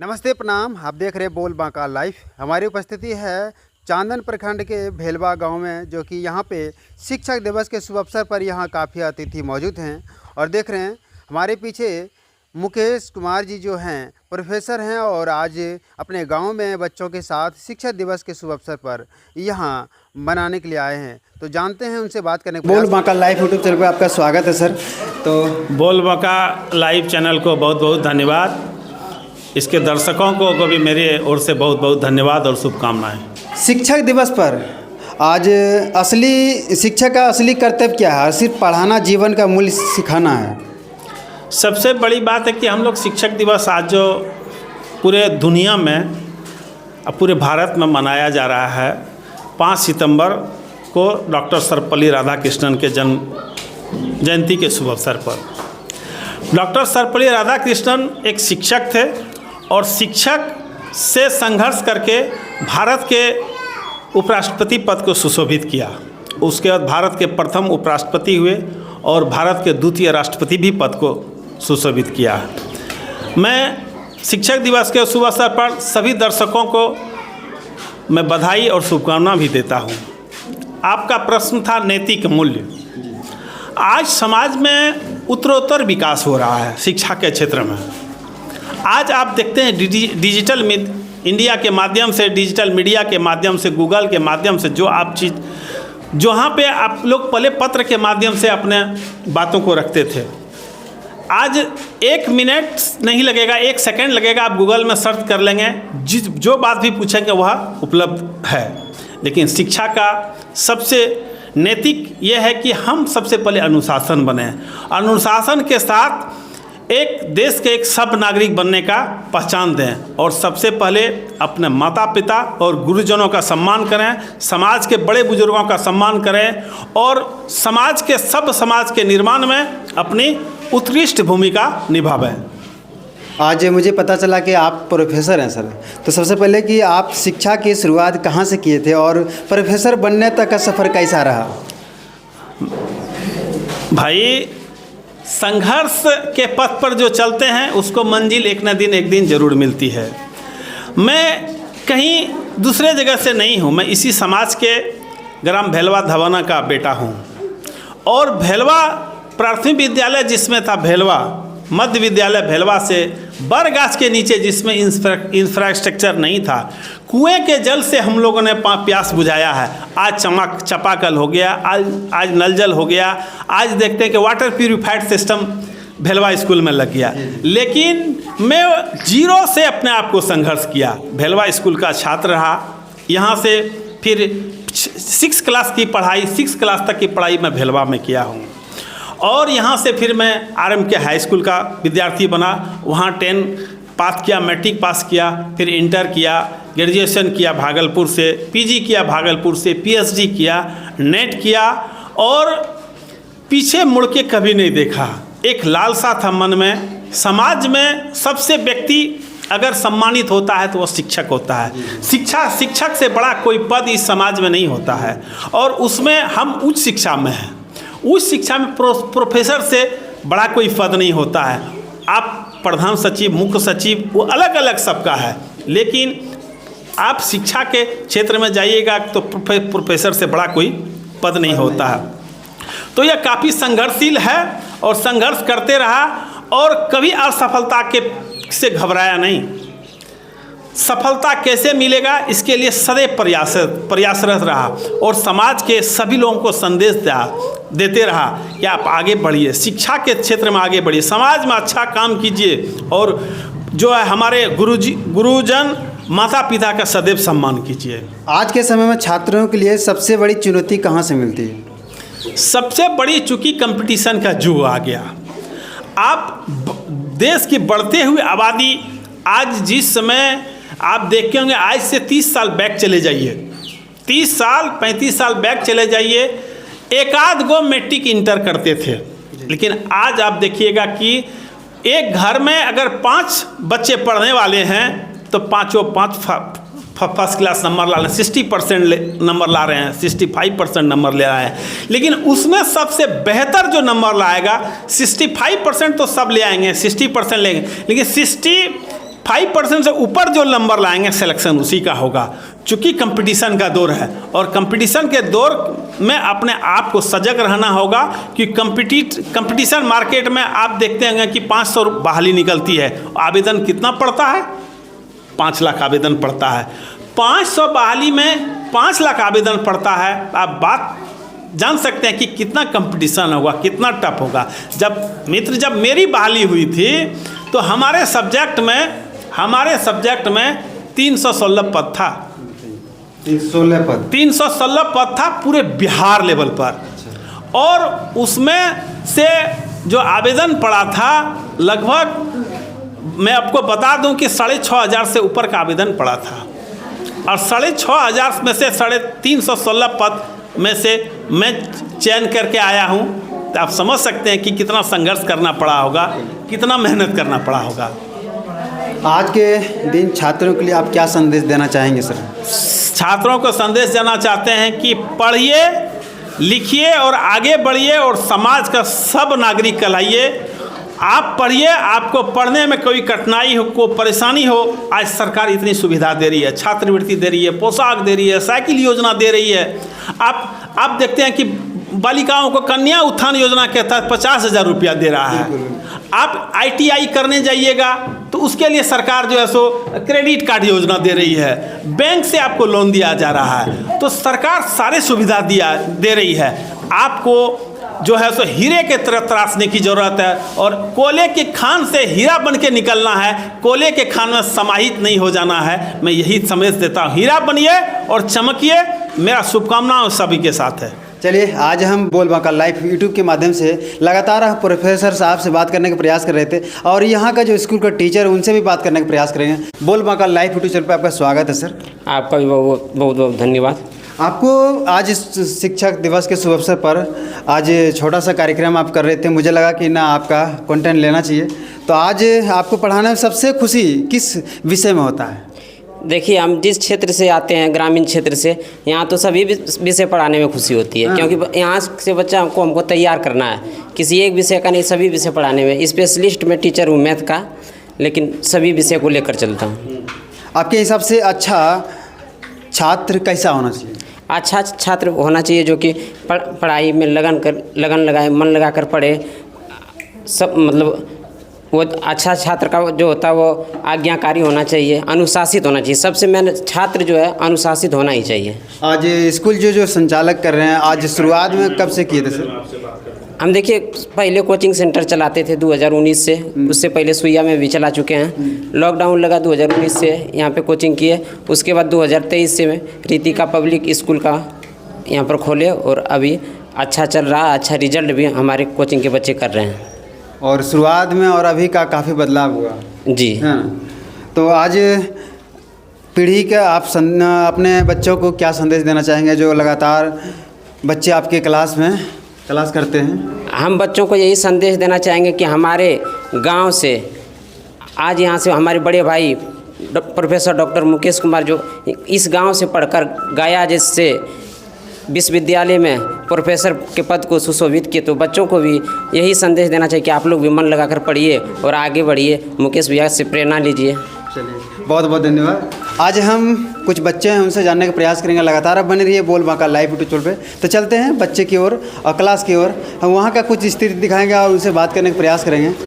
नमस्ते प्रणाम। आप देख रहे हैं बोल बांका लाइव। हमारी उपस्थिति है चांदन प्रखंड के भेलवा गांव में, जो कि यहां पे शिक्षक दिवस के शुभ अवसर पर यहां काफ़ी अतिथि मौजूद हैं। और देख रहे हैं हमारे पीछे मुकेश कुमार जी जो हैं प्रोफेसर हैं और आज अपने गांव में बच्चों के साथ शिक्षक दिवस के शुभ अवसर पर यहां मनाने के लिए आए हैं। तो जानते हैं उनसे बात करने के बोल बांका लाइव यूट्यूब चैनल पर आपका स्वागत है सर। तो बोल बांका लाइव चैनल को बहुत बहुत धन्यवाद। इसके दर्शकों को भी मेरी ओर से बहुत बहुत धन्यवाद और शुभकामनाएं। शिक्षक दिवस पर आज असली शिक्षक का असली कर्तव्य क्या है? सिर्फ पढ़ाना, जीवन का मूल्य सिखाना है। सबसे बड़ी बात है कि हम लोग शिक्षक दिवस आज जो पूरे दुनिया में पूरे भारत में मनाया जा रहा है, 5 सितंबर को डॉक्टर सर्वपल्ली राधाकृष्णन के जन्म जयंती के शुभ अवसर पर। डॉक्टर सर्वपल्ली राधाकृष्णन एक शिक्षक थे और शिक्षक से संघर्ष करके भारत के उपराष्ट्रपति पद को सुशोभित किया। उसके बाद भारत के प्रथम उपराष्ट्रपति हुए और भारत के द्वितीय राष्ट्रपति भी पद को सुशोभित किया। मैं शिक्षक दिवस के शुभ अवसर पर सभी दर्शकों को मैं बधाई और शुभकामना भी देता हूँ। आपका प्रश्न था नैतिक मूल्य। आज समाज में उत्तरोत्तर विकास हो रहा है शिक्षा के क्षेत्र में। आज आप देखते हैं डिजिटल इंडिया के माध्यम से, डिजिटल मीडिया के माध्यम से, गूगल के माध्यम से जो आप चीज़ जहाँ पे आप लोग पहले पत्र के माध्यम से अपने बातों को रखते थे, आज 1 मिनट नहीं लगेगा, 1 सेकंड लगेगा, आप गूगल में सर्च कर लेंगे, जो बात भी पूछेंगे वह उपलब्ध है। लेकिन शिक्षा का सबसे नैतिक यह है कि हम सबसे पहले अनुशासन बने। अनुशासन के साथ एक देश के एक सब नागरिक बनने का पहचान दें और सबसे पहले अपने माता पिता और गुरुजनों का सम्मान करें, समाज के बड़े बुजुर्गों का सम्मान करें और समाज के निर्माण में अपनी उत्कृष्ट भूमिका निभावें। आज मुझे पता चला कि आप प्रोफेसर हैं सर। तो सबसे पहले कि आप शिक्षा की शुरुआत कहाँ से किए थे और प्रोफेसर बनने तक का सफ़र कैसा रहा? भाई, संघर्ष के पथ पर जो चलते हैं उसको मंजिल एक दिन ज़रूर मिलती है। मैं कहीं दूसरे जगह से नहीं हूँ, मैं इसी समाज के ग्राम भेलवा धवाना का बेटा हूँ। और भेलवा प्राथमिक विद्यालय जिसमें था भेलवा, मध्य विद्यालय भेलवा से बरगाछ के नीचे जिसमें इंफ्रास्ट्रक्चर नहीं था, कुएं के जल से हम लोगों ने प्यास बुझाया है। आज चापाकल हो गया, आज नल जल हो गया, आज देखते हैं कि water purified system Bhelwa school में लग गया। लेकिन मैं 0 से अपने आप को संघर्ष किया। भेलवा स्कूल का छात्र रहा। यहाँ से फिर 6 क्लास तक की पढ़ाई मैं भेलवा में किया हूँ। और यहाँ से फिर मैं RMK हाई स्कूल का विद्यार्थी बना। वहाँ 10 पास किया, मैट्रिक पास किया, फिर इंटर किया, ग्रेजुएशन किया भागलपुर से, PG किया भागलपुर से, PhD किया, नेट किया और पीछे मुड़ के कभी नहीं देखा। एक लालसा था मन में। समाज में सबसे व्यक्ति अगर सम्मानित होता है तो वह शिक्षक होता है। शिक्षक से बड़ा कोई पद इस समाज में नहीं होता है और उसमें हम उच्च शिक्षा में हैं। उच्च शिक्षा में प्रोफेसर से बड़ा कोई पद नहीं होता है। आप प्रधान सचिव, मुख्य सचिव, वो अलग अलग सबका है, लेकिन आप शिक्षा के क्षेत्र में जाइएगा तो प्रोफेसर से बड़ा कोई पद नहीं होता है। तो यह काफ़ी संघर्षशील है और संघर्ष करते रहा और कभी असफलता से घबराया नहीं। सफलता कैसे मिलेगा इसके लिए सदैव प्रयासरत रहा और समाज के सभी लोगों को संदेश देते रहा कि आप आगे बढ़िए, शिक्षा के क्षेत्र में आगे बढ़िए, समाज में अच्छा काम कीजिए और जो है हमारे गुरुजन माता पिता का सदैव सम्मान कीजिए। आज के समय में छात्रों के लिए सबसे बड़ी चुनौती कहाँ से मिलती है? सबसे बड़ी चूंकि कंपटीशन का युग आ गया। आप देश की बढ़ते हुए आबादी, आज जिस समय आप देखे होंगे, आज से 30 साल बैक चले जाइए, 30 साल 35 साल बैक चले जाइए, एक आध गो मैट्रिक इंटर करते थे। लेकिन आज आप देखिएगा कि एक घर में अगर 5 बच्चे पढ़ने वाले हैं तो 5 फर्स्ट क्लास नंबर ला रहे हैं, 60% नंबर ला रहे हैं, 65% नंबर ले रहे हैं। लेकिन उसमें सबसे बेहतर जो नंबर लाएगा, 65% तो सब ले आएंगे, 60% लेंगे, लेकिन 5% से ऊपर जो नंबर लाएंगे सिलेक्शन उसी का होगा। चूँकि कंपटीशन का दौर है और कंपटीशन के दौर में अपने आप को सजग रहना होगा कि कंपटीशन मार्केट में आप देखते होंगे कि 500 बहाली निकलती है, आवेदन कितना पड़ता है? 5 लाख आवेदन पड़ता है। 500 बहाली में 5 लाख आवेदन पड़ता है। आप बात जान सकते हैं कि कितना कंपटीशन होगा, कितना टफ होगा। जब मेरी बहाली हुई थी तो हमारे सब्जेक्ट में 316 पद था। 316 पद था पूरे बिहार लेवल पर। और उसमें से जो आवेदन पड़ा था लगभग मैं आपको बता दूं कि 6,500 से ऊपर का आवेदन पड़ा था। और 6,500 में से 316 पद में से मैं चयन करके आया हूं। तो आप समझ सकते हैं कि कितना संघर्ष करना पड़ा होगा, कितना मेहनत करना पड़ा होगा। आज के दिन छात्रों के लिए आप क्या संदेश देना चाहेंगे सर? छात्रों को संदेश देना चाहते हैं कि पढ़िए, लिखिए और आगे बढ़िए और समाज का सब नागरिक कहलाइए। आप पढ़िए, आपको पढ़ने में कोई कठिनाई हो, कोई परेशानी हो, आज सरकार इतनी सुविधा दे रही है, छात्रवृत्ति दे रही है, पोशाक दे रही है, साइकिल योजना दे रही है। आप देखते हैं कि बालिकाओं को कन्या उत्थान योजना के तहत 50,000 रुपया दे रहा है। आप ITI करने जाइएगा तो उसके लिए सरकार जो है सो क्रेडिट कार्ड योजना दे रही है, बैंक से आपको लोन दिया जा रहा है। तो सरकार सारे सुविधा दे रही है। आपको जो है सो हीरे के तरह तराशने की ज़रूरत है और कोयले के खान से हीरा बन के निकलना है, कोयले के खान में समाहित नहीं हो जाना है। मैं यही संदेश देता हूँ, हीरा बनिए और चमकिए। मेरा शुभकामनाएं सभी के साथ है। चलिए, आज हम बोलबांका लाइव यूट्यूब के माध्यम से लगातार प्रोफेसर साहब से बात करने का प्रयास कर रहे थे और यहाँ का जो स्कूल का टीचर उनसे भी बात करने का प्रयास करेंगे। बोलबांका लाइव यूट्यूब चैनल पर आपका स्वागत है सर। आपका भी बहुत बहुत धन्यवाद। आपको आज शिक्षक दिवस के शुभ अवसर पर आज छोटा सा कार्यक्रम आप कर रहे थे, मुझे लगा कि ना आपका कंटेंट लेना चाहिए। तो आज आपको पढ़ाने में सबसे खुशी किस विषय में होता है? देखिए, हम जिस क्षेत्र से आते हैं, ग्रामीण क्षेत्र से, यहाँ तो सभी विषय पढ़ाने में खुशी होती है। क्योंकि यहाँ से बच्चा को हमको तैयार करना है, किसी एक विषय का नहीं, सभी विषय पढ़ाने में। स्पेशलिस्ट में टीचर हूँ मैथ का, लेकिन सभी विषय को लेकर चलता हूँ। आपके हिसाब से अच्छा छात्र कैसा होना चाहिए? अच्छा छात्र होना चाहिए जो कि पढ़ाई में लगन लगाए, मन लगा कर पढ़े। सब मतलब वो अच्छा छात्र का जो होता है वो आज्ञाकारी होना चाहिए, अनुशासित होना चाहिए। सबसे मेन छात्र जो है अनुशासित होना ही चाहिए। आज स्कूल जो संचालक कर रहे हैं, आज शुरुआत में कब से किए थे सर? हम देखिए, पहले कोचिंग सेंटर चलाते थे 2019 से, उससे पहले सुइया में भी चला चुके हैं। लॉकडाउन लगा 2019 से, यहाँ पे कोचिंग किए। उसके बाद 2023 से रीतिका पब्लिक स्कूल का यहाँ पर खोले और अभी अच्छा चल रहा है। अच्छा रिजल्ट भी हमारे कोचिंग के बच्चे कर रहे हैं। और शुरुआत में और अभी का काफ़ी बदलाव हुआ जी। हाँ, तो आज पीढ़ी का आप अपने बच्चों को क्या संदेश देना चाहेंगे जो लगातार बच्चे आपके क्लास करते हैं? हम बच्चों को यही संदेश देना चाहेंगे कि हमारे गांव से आज यहाँ से हमारे बड़े भाई प्रोफेसर डॉक्टर मुकेश कुमार जो इस गांव से पढ़कर गया जैसे विश्वविद्यालय में प्रोफेसर के पद को सुशोभित किए, तो बच्चों को भी यही संदेश देना चाहिए कि आप लोग भी मन लगाकर पढ़िए और आगे बढ़िए। मुकेश भैया से प्रेरणा लीजिए। चलिए, बहुत बहुत धन्यवाद। आज हम कुछ बच्चे हैं उनसे जानने का प्रयास करेंगे। लगातार आप बने रहिए बोलबांका लाइव यूट्यूब चैनल पे। तो चलते हैं बच्चे की ओर और क्लास की ओर, हम वहाँ का कुछ स्थिति दिखाएंगे और उनसे बात करने का प्रयास करेंगे।